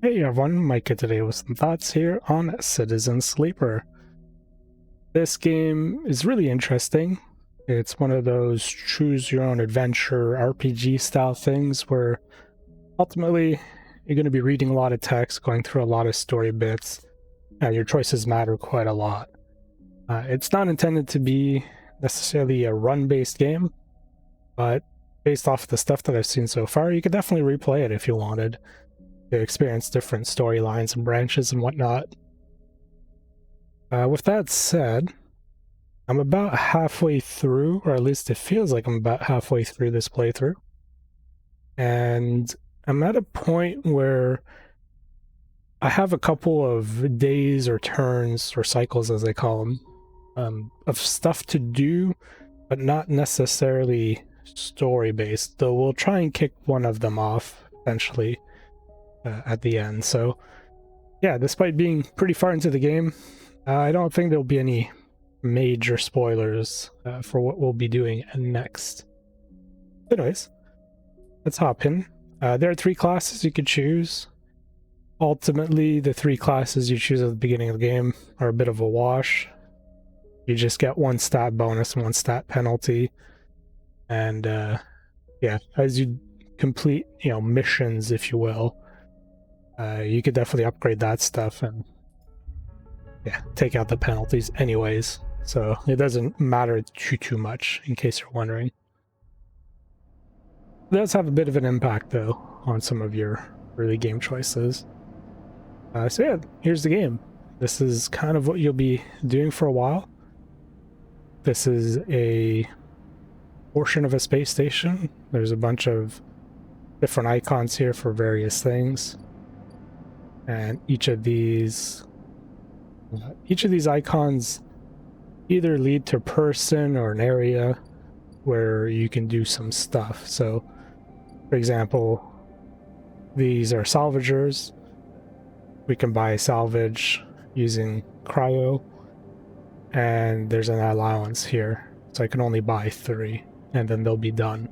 Hey everyone, Mike here today with some thoughts here on Citizen Sleeper. This game is really interesting. It's one of those choose your own adventure RPG style things where ultimately you're going to be reading a lot of text, going through a lot of story bits, and your choices matter quite a lot. It's not intended to be necessarily a run-based game, but based off the stuff that I've seen so far, you could definitely replay it if you wanted to experience different storylines and branches and whatnot. With that said, I'm about halfway through, or at least it feels like I'm about halfway through this playthrough. And I'm at a point where I have a couple of days or turns or cycles, as they call them, of stuff to do, but not necessarily story-based, though we'll try and kick one of them off eventually at the end. So yeah, despite being pretty far into the game, I don't think there'll be any major spoilers for what we'll be doing next. Anyways, let's hop in. There are 3 classes you could choose. Ultimately, the 3 classes you choose at the beginning of the game are a bit of a wash. You just get 1 stat bonus and 1 stat penalty. And yeah, as you complete, missions, if you will, you could definitely upgrade that stuff and yeah, take out the penalties anyways. So it doesn't matter too much, in case you're wondering. It does have a bit of an impact, though, on some of your early game choices. So yeah, here's the game. This is kind of what you'll be doing for a while. This is a portion of a space station. There's a bunch of different icons here for various things. And each of these icons either lead to a person or an area where you can do some stuff. So, for example, these are salvagers. We can buy salvage using cryo, and there's an allowance here, so I can only buy 3, and then they'll be done.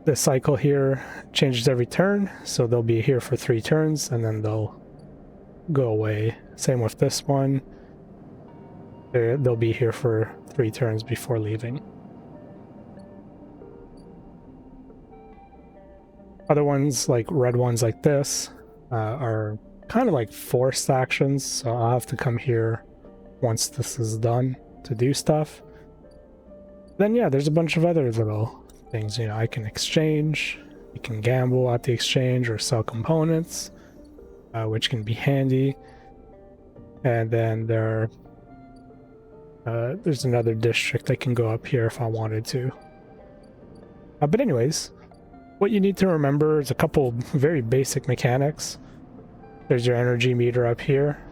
The cycle here changes every turn, so they'll be here for 3 turns, and then they'll go away. Same with this one. They'll be here for 3 turns before leaving. Other ones, like red ones like this, are kind of like forced actions, so I'll have to come here once this is done to do stuff. Then yeah, there's a bunch of other little things, I can exchange, you can gamble at the exchange or sell components, which can be handy. And then there's another district I can go up here if I wanted to. But anyways, what you need to remember is a couple very basic mechanics. There's your energy meter up here.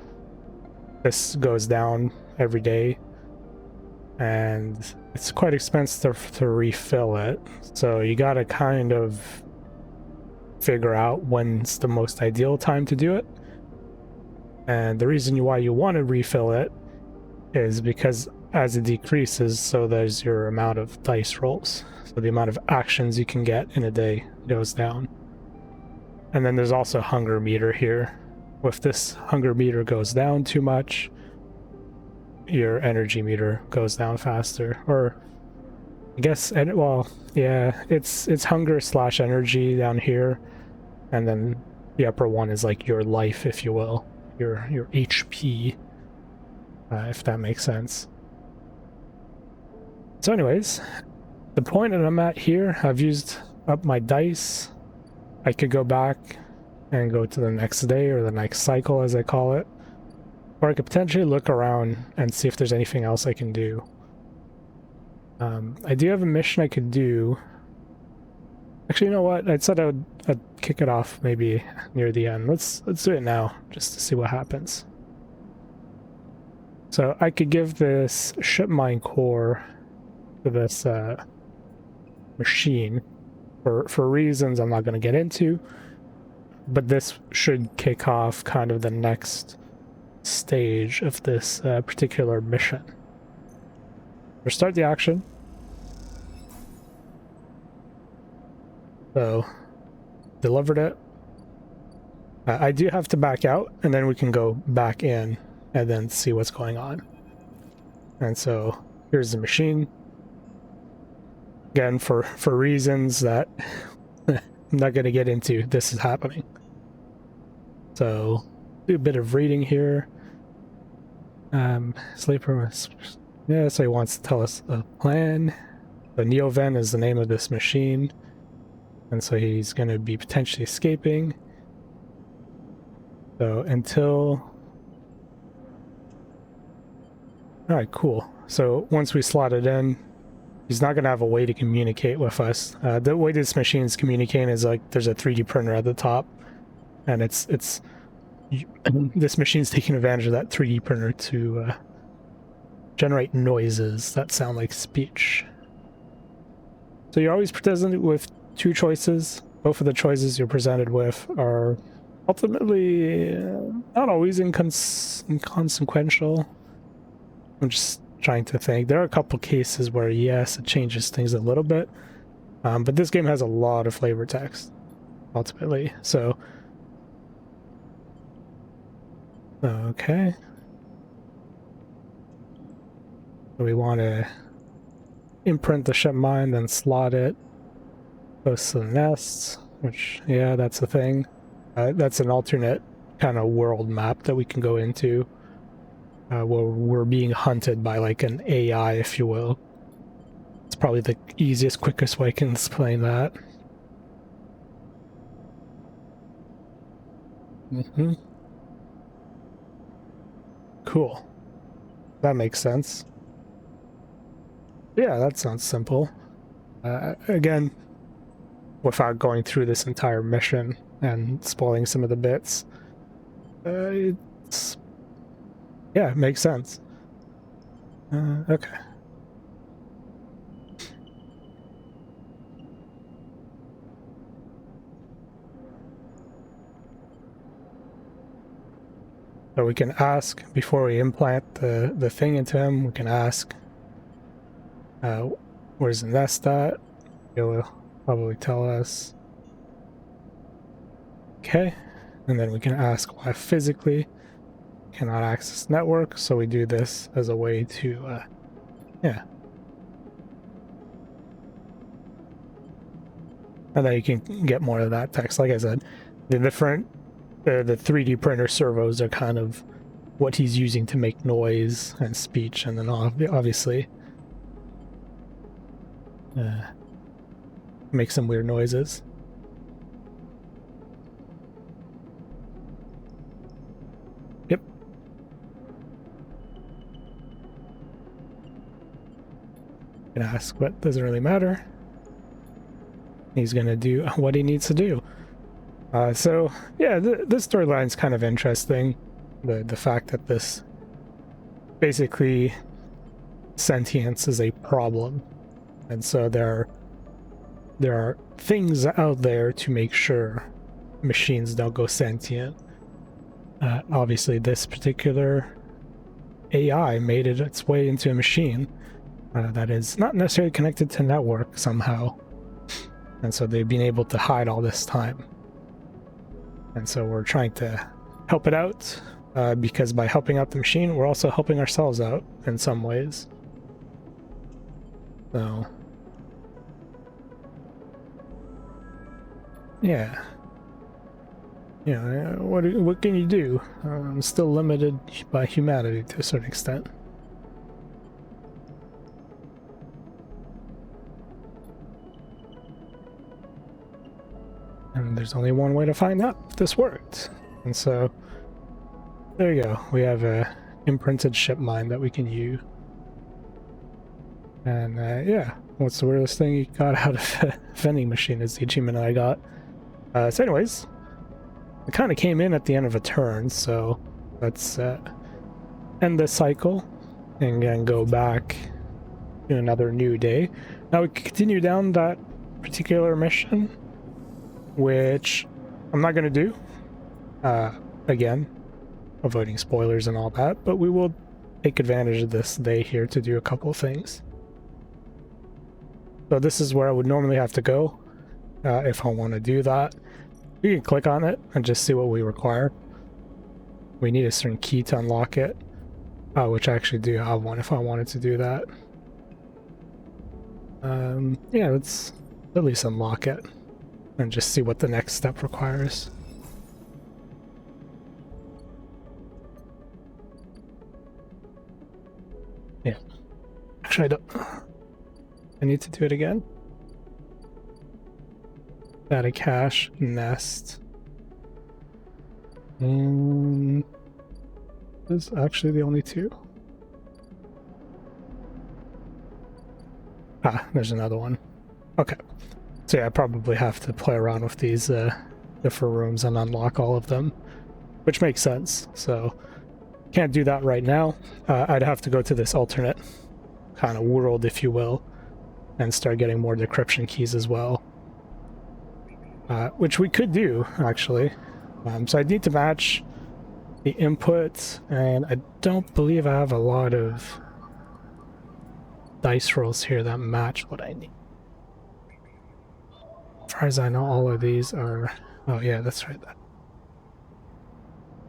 This goes down every day, and it's quite expensive to refill it. So you gotta kind of figure out when's the most ideal time to do it. And the reason why you want to refill it is because as it decreases, so does your amount of dice rolls. So the amount of actions you can get in a day goes down. And then there's also hunger meter here. If this hunger meter goes down too much, your energy meter goes down faster. Or I guess, well, yeah, it's hunger / energy down here, and then the upper one is like your life, if you will, your HP, if that makes sense. So anyways, the point that I'm at here, I've used up my dice. I could go back and go to the next day, or the next cycle as I call it, or I could potentially look around and see if there's anything else I can do. I do have a mission I could do. Actually, you know what? I said I'd kick it off maybe near the end. Let's do it now, just to see what happens. So I could give this ship mine core to this machine for reasons I'm not going to get into, but this should kick off kind of the next stage of this particular mission. We'll start the action. So delivered it. I do have to back out, and then we can go back in and then see what's going on. And so here's the machine. Again, for reasons that I'm not going to get into, this is happening. So do a bit of reading here. Sleeper, yeah, so he wants to tell us a plan. The Neoven is the name of this machine, and so he's going to be potentially escaping. So until... Alright, cool. So once we slot it in, he's not going to have a way to communicate with us. The way this machine's communicating is like there's a 3D printer at the top, and it's this machine's taking advantage of that 3D printer to generate noises that sound like speech. So you're always presented with two choices. Both of the choices you're presented with are ultimately not always inconsequential. I'm just trying to think. There are a couple cases where, yes, it changes things a little bit, but this game has a lot of flavor text, ultimately. So, okay. So we want to imprint the ship mind, then slot it close to the nests, which, yeah, that's a thing. That's an alternate kind of world map that we can go into, where we're being hunted by like an AI, if you will. It's probably the easiest, quickest way I can explain that. Cool. That makes sense. Yeah, that sounds simple. Again, without going through this entire mission and spoiling some of the bits, yeah, it makes sense. Okay. So we can ask, before we implant the thing into him, we can ask, where's the nest at? He'll probably tell us. Okay, and then we can ask why physically cannot access network, so we do this as a way to, yeah. And then you can get more of that text. Like I said, the different, the 3D printer servos are kind of what he's using to make noise and speech, and then obviously make some weird noises. Yep. Gonna ask what doesn't really matter. He's gonna do what he needs to do. So yeah, this storyline's kind of interesting. The fact that this basically sentience is a problem, and so there are things out there to make sure machines don't go sentient. Obviously, this particular AI made it its way into a machine that is not necessarily connected to network somehow, and so they've been able to hide all this time. And so we're trying to help it out, because by helping out the machine, we're also helping ourselves out in some ways. So, yeah. You know, what can you do? I'm still limited by humanity to a certain extent. And there's only one way to find out if this worked. And so, there you go. We have a imprinted ship mind that we can use. And yeah, what's the weirdest thing you got out of a vending machine is the achievement I got. So anyways, it kind of came in at the end of a turn, so let's end this cycle and then go back to another new day. Now we continue down that particular mission, which I'm not going to do. Again, avoiding spoilers and all that, but we will take advantage of this day here to do a couple of things. So this is where I would normally have to go if I want to do that. We can click on it and just see what we require. We need a certain key to unlock it, which I actually do have one if I wanted to do that. Yeah, let's at least unlock it and just see what the next step requires. Yeah. Actually, I don't... I need to do it again. Data cache, nest. This is actually the only two. Ah, there's another one. Okay. So yeah, I probably have to play around with these different rooms and unlock all of them, which makes sense. So can't do that right now. I'd have to go to this alternate kind of world, if you will, and start getting more decryption keys as well. Which we could do, actually. So I'd need to match the input, and I don't believe I have a lot of dice rolls here that match what I need. As far as I know, all of these are... Oh yeah, that's right.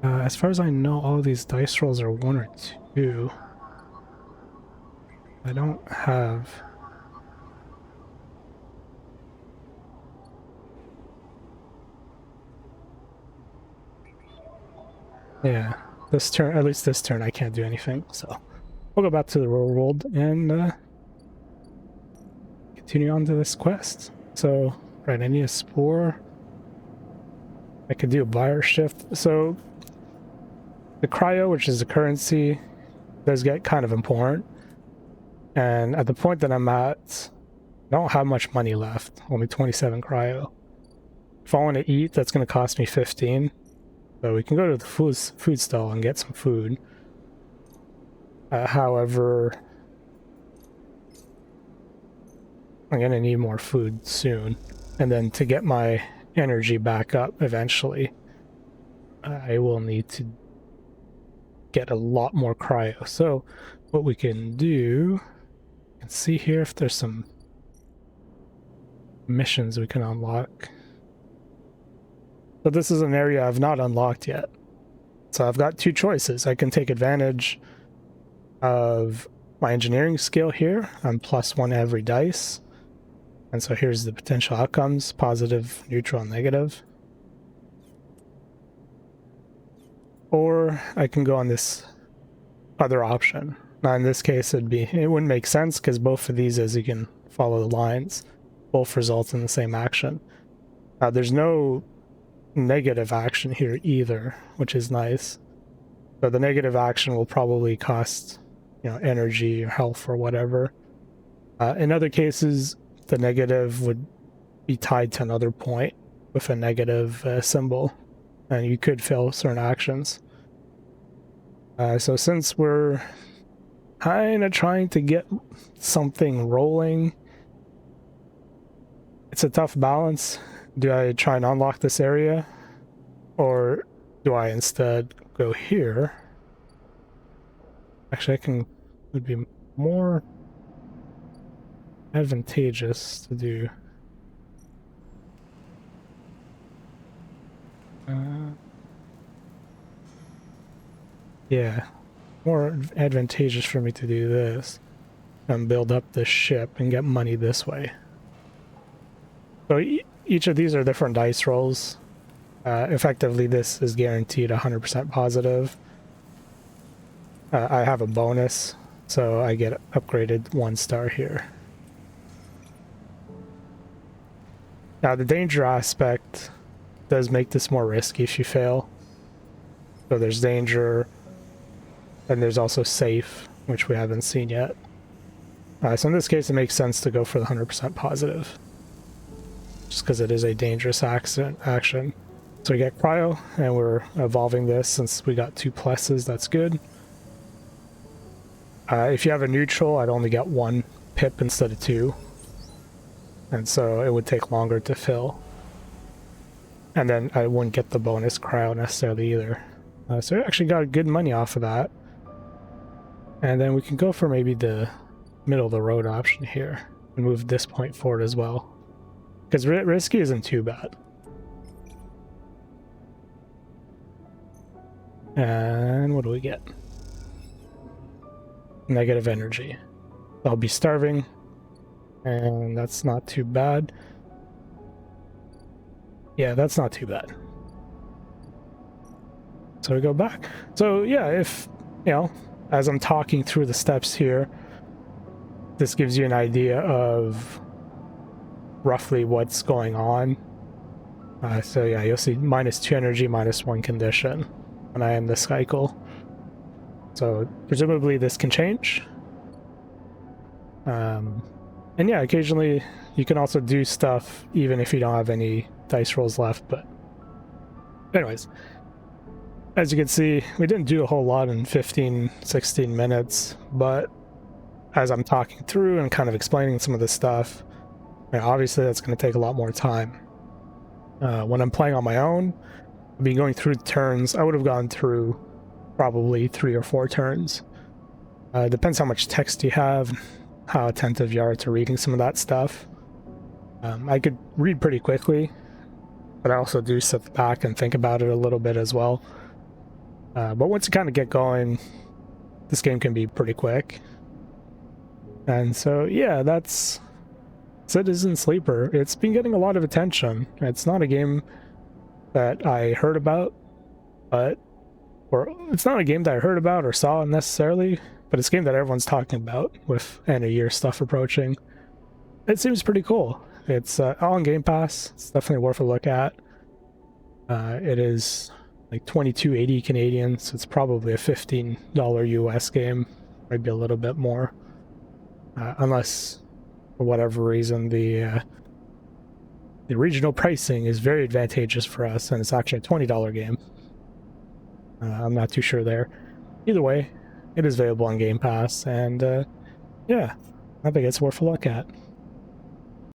As far as I know, all of these dice rolls are 1 or 2. I don't have... Yeah, this turn, at least this turn, I can't do anything, so we'll go back to the real world and continue on to this quest. So, right, I need a spore. I could do a buyer shift. So, the cryo, which is the currency, does get kind of important. And at the point that I'm at, I don't have much money left, only 27 cryo. If I want to eat, that's going to cost me 15. So we can go to the food stall and get some food. However, I'm going to need more food soon. And then to get my energy back up eventually, I will need to get a lot more cryo. So what we can do, you can see here if there's some missions we can unlock. So this is an area I've not unlocked yet. So I've got two choices. I can take advantage of my engineering skill here. I'm +1 every dice. And so here's the potential outcomes: positive, neutral, and negative. Or I can go on this other option. Now in this case it wouldn't make sense because both of these, as you can follow the lines, both result in the same action. There's no negative action here either, which is nice. So the negative action will probably cost, energy or health or whatever. In other cases, the negative would be tied to another point with a negative symbol, and you could fail certain actions. So since we're kind of trying to get something rolling, it's a tough balance. Do I try and unlock this area, or do I instead go here? Actually, would be more advantageous to do. Yeah, more advantageous for me to do this and build up this ship and get money this way. So each of these are different dice rolls. Effectively, this is guaranteed 100% positive. I have a bonus, so I get upgraded 1 star here. Now, the danger aspect does make this more risky if you fail. So there's danger, and there's also safe, which we haven't seen yet. So in this case, it makes sense to go for the 100% positive, just because it is a dangerous action. So we get cryo, and we're evolving this since we got 2 pluses. That's good. If you have a neutral, I'd only get 1 pip instead of 2. And so it would take longer to fill. And then I wouldn't get the bonus cryo necessarily either. So I actually got good money off of that. And then we can go for maybe the middle of the road option here and move this point forward as well. Because risky isn't too bad. And what do we get? Negative energy. I'll be starving, and that's not too bad. Yeah, that's not too bad. So we go back. So yeah, if, you know, as I'm talking through the steps here, this gives you an idea of roughly what's going on. So yeah, you'll see -2 energy, -1 condition when I end the cycle. So presumably this can change. And yeah, occasionally you can also do stuff even if you don't have any dice rolls left. But anyways, as you can see, we didn't do a whole lot in 15, 16 minutes, but as I'm talking through and kind of explaining some of this stuff, obviously that's going to take a lot more time. When I'm playing on my own, I've been going through turns. I would have gone through probably 3 or 4 turns. Depends how much text you have, how attentive you are to reading some of that stuff. I could read pretty quickly, but I also do sit back and think about it a little bit as well. But once you kind of get going, this game can be pretty quick. And so, yeah, that's Citizen Sleeper. It's been getting a lot of attention. It's not a game that I heard about, or it's not a game that I heard about or saw necessarily, but it's a game that everyone's talking about with end of year stuff approaching. It seems pretty cool. It's on Game Pass. It's definitely worth a look at. It is like $22.80 Canadian, so it's probably a $15 US game, maybe a little bit more, unless for whatever reason the regional pricing is very advantageous for us and it's actually a $20 game. I'm not too sure there. Either way, it is available on Game Pass, and yeah, I think it's worth a look at.